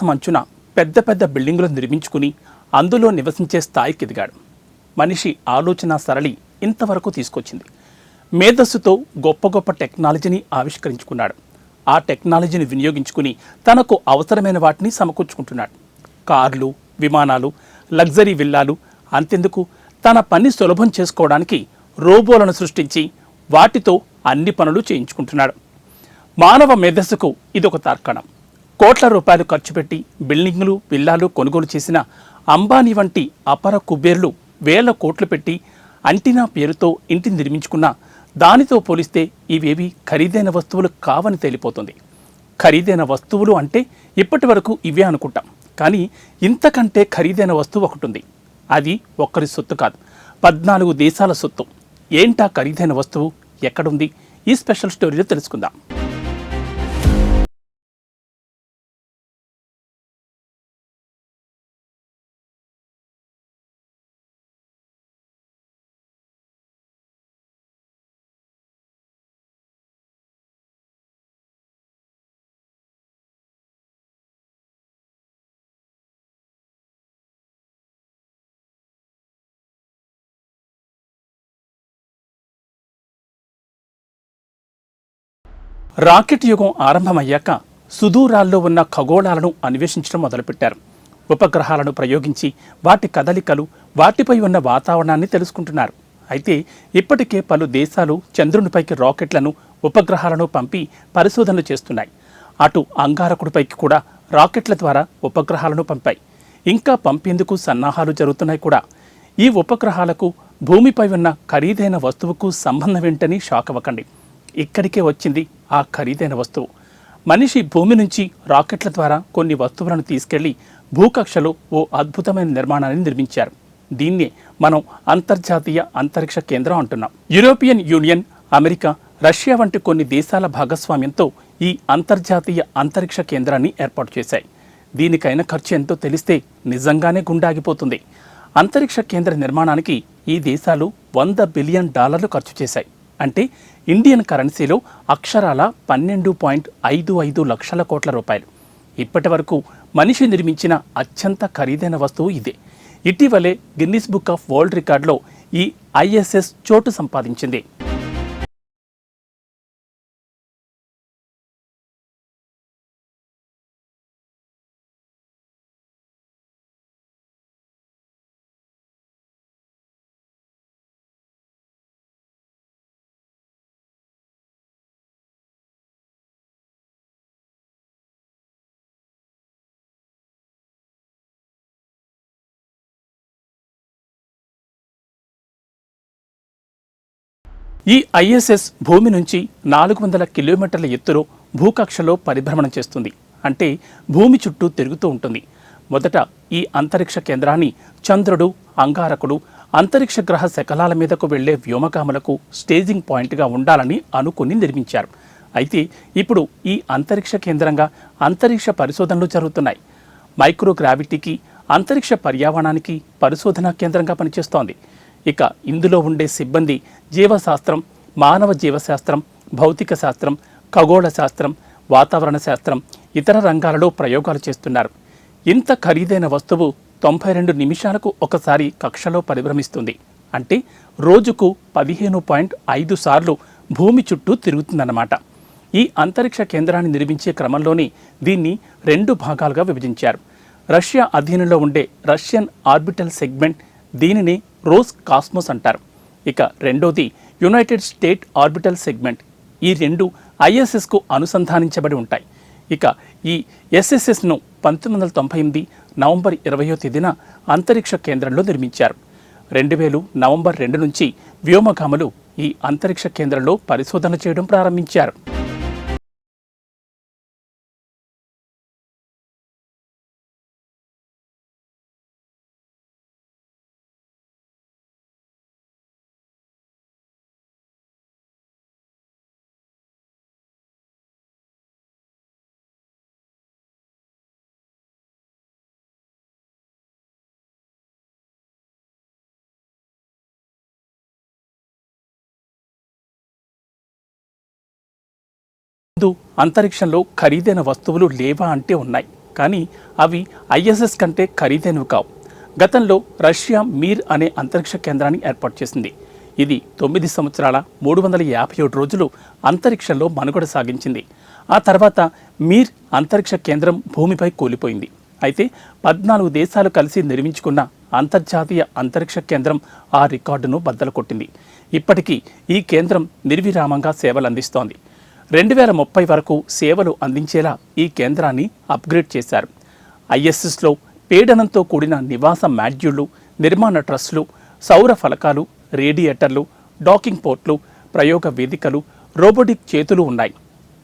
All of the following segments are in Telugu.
మంచున పెద్ద పెద్ద బిల్డింగులు నిర్మించుకుని అందులో నివసించే స్థాయికి ఎదిగాడు. మనిషి ఆలోచన సరళి ఇంతవరకు తీసుకొచ్చింది. మేధస్సుతో గొప్ప గొప్ప టెక్నాలజీని ఆవిష్కరించుకున్నాడు. ఆ టెక్నాలజీని వినియోగించుకుని తనకు అవసరమైన వాటిని సమకూర్చుకుంటున్నాడు. కార్లు, విమానాలు, లగ్జరీ విల్లాలు, అంతెందుకు తన పని సులభం చేసుకోవడానికి రోబోలను సృష్టించి వాటితో అన్ని పనులు చేయించుకుంటున్నాడు. మానవ మేధస్సుకు ఇదొక తార్కాణం. కోట్ల రూపాయలు ఖర్చు పెట్టి బిల్డింగులు, విల్లాలు కొనుగోలు చేసిన అంబానీ వంటి అపర కుబేర్లు వేల కోట్లు పెట్టి అంటినా పేరుతో ఇంటిని నిర్మించుకున్నా దానితో పోలిస్తే ఇవేవి ఖరీదైన వస్తువులు కావని తేలిపోతుంది. ఖరీదైన వస్తువులు అంటే ఇప్పటి వరకు ఇవే అనుకుంటాం. కానీ ఇంతకంటే ఖరీదైన వస్తువు ఒకటి ఉంది. అది ఒక్కరి సొత్తు కాదు, 14 దేశాల సొత్తు. ఏంటా ఖరీదైన వస్తువు, ఎక్కడుంది? ఈ స్పెషల్ స్టోరీలో తెలుసుకుందాం. రాకెట్ యుగం ఆరంభమయ్యాక సుదూరాల్లో ఉన్న ఖగోళాలను అన్వేషించడం మొదలుపెట్టారు. ఉపగ్రహాలను ప్రయోగించి వాటి కదలికలు, వాటిపై ఉన్న వాతావరణాన్ని తెలుసుకుంటున్నారు. అయితే ఇప్పటికే పలు దేశాలు చంద్రునిపైకి రాకెట్లను, ఉపగ్రహాలను పంపి పరిశోధనలు చేస్తున్నాయి. అటు అంగారకుడిపైకి కూడా రాకెట్ల ద్వారా ఉపగ్రహాలను పంపాయి. ఇంకా పంపేందుకు సన్నాహాలు జరుగుతున్నాయి కూడా. ఈ ఉపగ్రహాలకు భూమిపై ఉన్న ఖరీదైన వస్తువుకు సంబంధం ఏంటని షాక్ అవ్వకండి. ఇక్కడికే వచ్చింది ఆ ఖరీదైన వస్తువు. మనిషి భూమి నుంచి రాకెట్ల ద్వారా కొన్ని వస్తువులను తీసుకెళ్లి భూకక్షలో ఓ అద్భుతమైన నిర్మాణాన్ని నిర్మించారు. దీన్నే మనం అంతర్జాతీయ అంతరిక్ష కేంద్రం అంటున్నాం. యూరోపియన్ యూనియన్, అమెరికా, రష్యా వంటి కొన్ని దేశాల భాగస్వామ్యంతో ఈ అంతర్జాతీయ అంతరిక్ష కేంద్రాన్ని ఏర్పాటు చేశాయి. దీనికైన ఖర్చు ఎంతో తెలిస్తే నిజంగానే గుండాగిపోతుంది. అంతరిక్ష కేంద్ర నిర్మాణానికి ఈ దేశాలు $100 బిలియన్ ఖర్చు చేశాయి. అంటే ఇండియన్ కరెన్సీలో అక్షరాల 12.55 లక్షల కోట్ల రూపాయలు. ఇప్పటి వరకు మనిషి నిర్మించిన అత్యంత ఖరీదైన వస్తువు ఇదే. ఇటీవలే గిన్నిస్ బుక్ ఆఫ్ వరల్డ్ రికార్డులో ఈ ISS చోటు సంపాదించింది. ఈ ISS భూమి నుంచి 400 కిలోమీటర్ల ఎత్తులో భూకక్షలో పరిభ్రమణం చేస్తుంది. అంటే భూమి చుట్టూ తిరుగుతూ ఉంటుంది. మొదట ఈ అంతరిక్ష కేంద్రాన్ని చంద్రుడు, అంగారకుడు, అంతరిక్ష గ్రహ శకలాల మీదకు వెళ్లే వ్యోమగాములకు స్టేజింగ్ పాయింట్గా ఉండాలని అనుకుని నిర్మించారు. అయితే ఇప్పుడు ఈ అంతరిక్ష కేంద్రంగా అంతరిక్ష పరిశోధనలు జరుగుతున్నాయి. మైక్రోగ్రావిటీకి, అంతరిక్ష పర్యావరణానికి పరిశోధనా కేంద్రంగా పనిచేస్తోంది. ఇక ఇందులో ఉండే సిబ్బంది జీవశాస్త్రం, మానవ జీవశాస్త్రం, భౌతిక శాస్త్రం, ఖగోళ శాస్త్రం, వాతావరణ శాస్త్రం, ఇతర రంగాలలో ప్రయోగాలు చేస్తున్నారు. ఇంత ఖరీదైన వస్తువు 92 నిమిషాలకు ఒకసారి కక్షలో పరిభ్రమిస్తుంది. అంటే రోజుకు 15.5 సార్లు భూమి చుట్టూ తిరుగుతుందన్నమాట. ఈ అంతరిక్ష కేంద్రాన్ని నిర్మించే క్రమంలోనే దీన్ని 2 భాగాలుగా విభజించారు. రష్యా అధీనంలో ఉండే రష్యన్ ఆర్బిటల్ సెగ్మెంట్, దీనిని రోస్ కాస్మోస్ అంటారు. ఇక రెండోది యునైటెడ్ స్టేట్ ఆర్బిటల్ సెగ్మెంట్. ఈ రెండు ISSకు అనుసంధానించబడి ఉంటాయి. ఇక ఈ SSSను 1998 నవంబర్ 20వ తేదీన అంతరిక్ష కేంద్రంలో నిర్మించారు. 2000 నవంబర్ 2 నుంచి వ్యోమగాములు ఈ అంతరిక్ష కేంద్రంలో పరిశోధన చేయడం ప్రారంభించారు. అంతరిక్షంలో ఖరీదైన వస్తువులు లేవా అంటే ఉన్నాయి. కానీ అవి ఐఎస్ఎస్ కంటే ఖరీదైనవి కావు. గతంలో రష్యా మీర్ అనే అంతరిక్ష కేంద్రాన్ని ఏర్పాటు చేసింది. ఇది 9 సంవత్సరాల 357 రోజులు అంతరిక్షంలో మనుగడ సాగించింది. ఆ తర్వాత మీర్ అంతరిక్ష కేంద్రం భూమిపై కూలిపోయింది. అయితే 14 దేశాలు కలిసి నిర్మించుకున్న అంతర్జాతీయ అంతరిక్ష కేంద్రం ఆ రికార్డును బద్దలు కొట్టింది. ఇప్పటికీ ఈ కేంద్రం నిర్విరామంగా సేవలు అందిస్తోంది. 2030 వరకు సేవలు అందించేలా ఈ కేంద్రాన్ని అప్గ్రేడ్ చేశారు. ఐఎస్ఎస్లో పీడనంతో కూడిన నివాస మాడ్యూళ్లు, నిర్మాణ ట్రస్సులు, సౌర ఫలకాలు, రేడియేటర్లు, డాకింగ్ పోర్ట్లు, ప్రయోగ వేదికలు, రోబోటిక్ చేతులు ఉన్నాయి.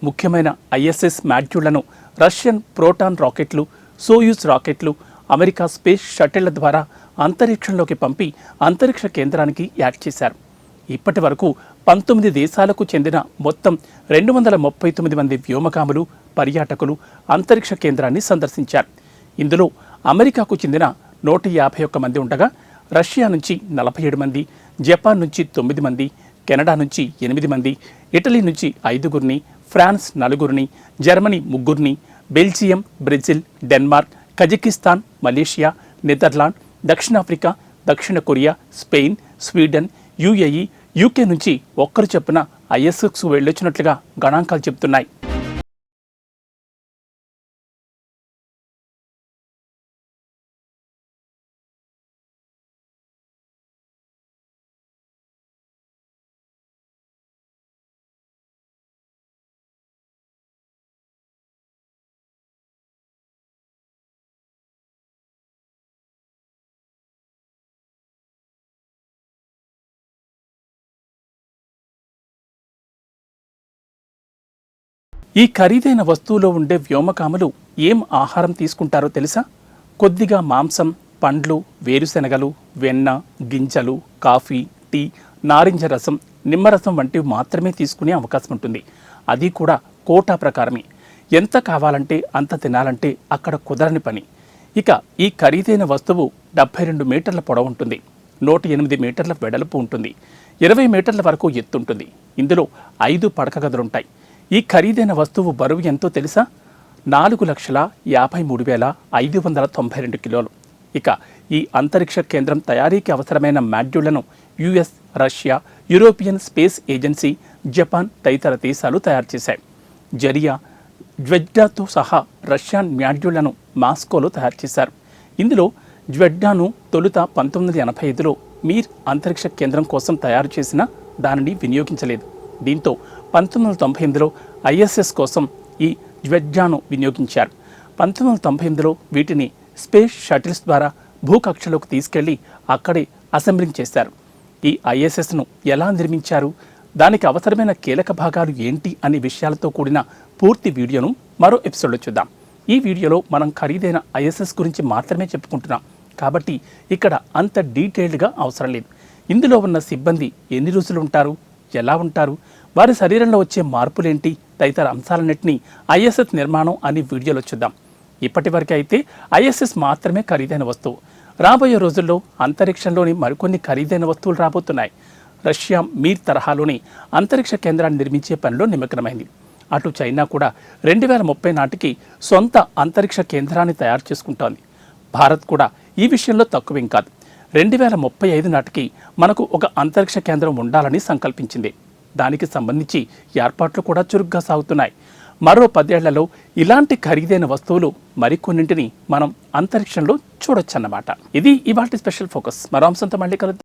ముఖ్యమైన ఐఎస్ఎస్ మాడ్యూళ్లను రష్యన్ ప్రోటాన్ రాకెట్లు, సోయూజ్ రాకెట్లు, అమెరికా స్పేస్ షటిళ్ల ద్వారా అంతరిక్షంలోకి పంపి అంతరిక్ష కేంద్రానికి యాడ్ చేశారు. ఇప్పటి వరకు 19 దేశాలకు చెందిన మొత్తం 239 మంది వ్యోమగాములు, పర్యాటకులు అంతరిక్ష కేంద్రాన్ని సందర్శించారు. ఇందులో అమెరికాకు చెందిన 151 మంది ఉండగా, రష్యా నుంచి 47 మంది, జపాన్ నుంచి 9 మంది, కెనడా నుంచి 8 మంది, ఇటలీ నుంచి 5గురిని, ఫ్రాన్స్ 4గురిని, జర్మనీ 3గురిని, Belgium, Brazil, Denmark, Kazakhstan, Malaysia, Netherland, దక్షిణాఫ్రికా, దక్షిణ Korea, Spain, Sweden, UAE, UK నుంచి ఒక్కరు చొప్పున ఐఎస్ఎస్కు వెళ్ళొచ్చినట్లుగా గణాంకాలు చెబుతున్నాయి. ఈ ఖరీదైన వస్తువులో ఉండే వ్యోమగాములు ఏం ఆహారం తీసుకుంటారో తెలుసా? కొద్దిగా మాంసం, పండ్లు, వేరుశెనగలు, వెన్న, గింజలు, కాఫీ, టీ, నారింజ రసం, నిమ్మరసం వంటివి మాత్రమే తీసుకునే అవకాశం ఉంటుంది. అది కూడా కోటా ప్రకారమే. ఎంత కావాలంటే అంత తినాలంటే అక్కడ కుదరని పని. ఇక ఈ ఖరీదైన వస్తువు 72 మీటర్ల పొడవు ఉంటుంది, 108 మీటర్ల వెడల్పు ఉంటుంది, 20 మీటర్ల వరకు ఎత్తుంటుంది. ఇందులో 5 పడక గదులుంటాయి. ఈ ఖరీదైన వస్తువు బరువు ఎంతో తెలుసా? 4,53,592 కిలోలు. ఇక ఈ అంతరిక్ష కేంద్రం తయారీకి అవసరమైన మాడ్యూళ్లను US, Russia, European space agency, Japan తదితర దేశాలు తయారు చేశాయి. జరియా, జ్వెజ్డాతో సహా రష్యన్ మాడ్యూళ్లను మాస్కోలో తయారు చేశారు. ఇందులో జ్వెజ్డాను తొలుత 1985లో మీర్ అంతరిక్ష కేంద్రం కోసం తయారు చేసిన దానిని వినియోగించలేదు. దీంతో 1998లో ఐఎస్ఎస్ కోసం ఈ జ్వెజ్డాను వినియోగించారు. 1998లో వీటిని స్పేస్ షటిల్స్ ద్వారా భూకక్షలోకి తీసుకెళ్లి అక్కడే అసెంబ్లింగ్ చేశారు. ఈ ఐఎస్ఎస్ను ఎలా నిర్మించారు, దానికి అవసరమైన కీలక భాగాలు ఏంటి అనే విషయాలతో కూడిన పూర్తి వీడియోను మరో ఎపిసోడ్లో చూద్దాం. ఈ వీడియోలో మనం ఖరీదైన ఐఎస్ఎస్ గురించి మాత్రమే చెప్పుకుంటున్నాం కాబట్టి ఇక్కడ అంత డీటెయిల్డ్గా అవసరం లేదు. ఇందులో ఉన్న సిబ్బంది ఎన్ని రోజులు ఉంటారు, ఎలా ఉంటారు, వారి శరీరంలో వచ్చే మార్పులేంటి తదితర అంశాలన్నింటినీ ఐఎస్ఎస్ నిర్మాణం అనే వీడియోలో చూద్దాం. ఇప్పటివరకు అయితే ఐఎస్ఎస్ మాత్రమే ఖరీదైన వస్తువు. రాబోయే రోజుల్లో అంతరిక్షంలోని మరికొన్ని ఖరీదైన వస్తువులు రాబోతున్నాయి. రష్యా మీర్ తరహాలోని అంతరిక్ష కేంద్రాన్ని నిర్మించే పనిలో నిమగ్నమైంది. అటు చైనా కూడా 2030 నాటికి సొంత అంతరిక్ష కేంద్రాన్ని తయారు చేసుకుంటోంది. భారత్ కూడా ఈ విషయంలో తక్కువేం కాదు. 2035 నాటికి మనకు ఒక అంతరిక్ష కేంద్రం ఉండాలని సంకల్పించింది. దానికి సంబంధించి ఏర్పాట్లు కూడా చురుగ్గా సాగుతున్నాయి. మరో 10 ఏళ్లలో ఇలాంటి ఖరీదైన వస్తువులు మరికొన్నింటిని మనం అంతరిక్షంలో చూడొచ్చన్నమాట. ఇది ఇవాల్టి స్పెషల్ ఫోకస్. మరో అంశంతో మళ్ళీ కలుద్దాం.